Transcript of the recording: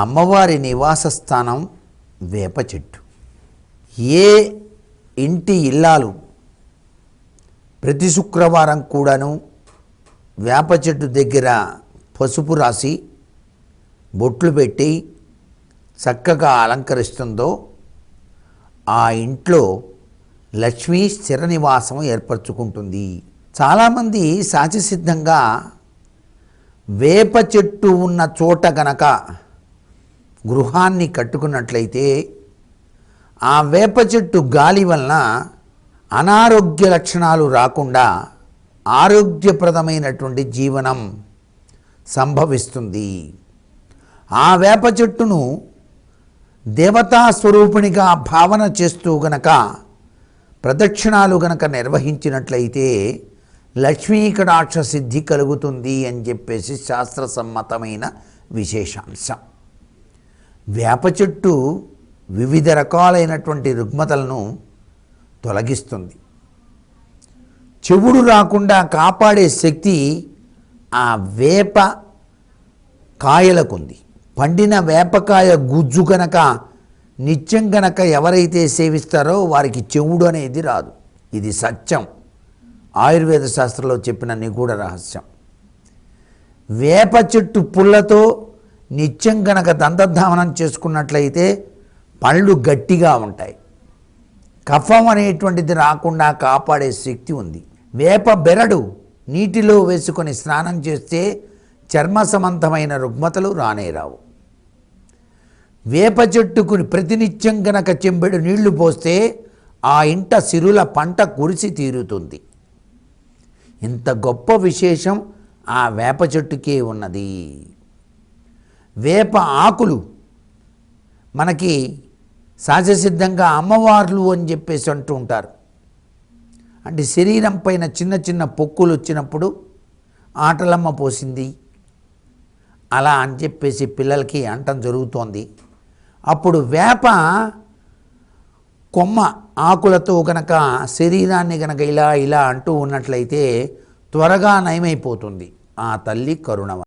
అమ్మవారి నివాస స్థానం వేప చెట్టు. ఏ ఇంటి ఇల్లాలు ప్రతి శుక్రవారం కూడాను వేప చెట్టు దగ్గర పసుపు రాసి బొట్లు పెట్టి చక్కగా అలంకరిస్తుందో ఆ ఇంట్లో లక్ష్మీ స్థిర నివాసం ఏర్పరచుకుంటుంది. చాలామంది సహజసిద్ధంగా వేప చెట్టు ఉన్న చోట గనక గృహాన్ని కట్టుకున్నట్లయితే ఆ వేప చెట్టు గాలి వలన అనారోగ్య లక్షణాలు రాకుండా ఆరోగ్యప్రదమైనటువంటి జీవనం సంభవిస్తుంది. ఆ వేప చెట్టును దేవతా స్వరూపిణిగా భావన చేస్తూ గనక ప్రదక్షిణాలు గనక నిర్వహించినట్లయితే లక్ష్మీ కటాక్ష సిద్ధి కలుగుతుంది అని చెప్పేసి శాస్త్రసమ్మతమైన విశేషాంశం. వేప చెట్టు వివిధ రకాలైనటువంటి రుగ్మతలను తొలగిస్తుంది. చెవుడు రాకుండా కాపాడే శక్తి ఆ వేప కాయలకుంది. పండిన వేపకాయ గుజ్జు గనక నిత్యం గనక ఎవరైతే సేవిస్తారో వారికి చెవుడు అనేది రాదు. ఇది సత్యం, ఆయుర్వేద శాస్త్రంలో చెప్పిన నిగూఢ రహస్యం. వేప చెట్టు పుల్లతో నిత్యం గనక దంతధావనం చేసుకున్నట్లయితే పళ్ళు గట్టిగా ఉంటాయి. కఫం అనేటువంటిది రాకుండా కాపాడే శక్తి ఉంది. వేప బెరడు నీటిలో వేసుకొని స్నానం చేస్తే చర్మ సంబంధమైన రుగ్మతలు రానేరావు. వేప చెట్టుకు ప్రతినిత్యం గనక చెంబెడు నీళ్లు పోస్తే ఆ ఇంట సిరుల పంట కురిసి తీరుతుంది. ఇంత గొప్ప విశేషం ఆ వేప చెట్టుకే ఉన్నది. వేప ఆకులు మనకి సహజసిద్ధంగా అమ్మవార్లు అని చెప్పేసి అంటూ ఉంటారు. అంటే శరీరం పైన చిన్న చిన్న పొక్కులు వచ్చినప్పుడు ఆటలమ్మ పోసింది అలా అని చెప్పేసి పిల్లలకి అంటం జరుగుతోంది. అప్పుడు వేప కొమ్మ ఆకులతో గనక శరీరాన్ని గనక ఇలా ఇలా అంటూ ఉన్నట్లయితే త్వరగా నయమైపోతుంది. ఆ తల్లి కరుణ.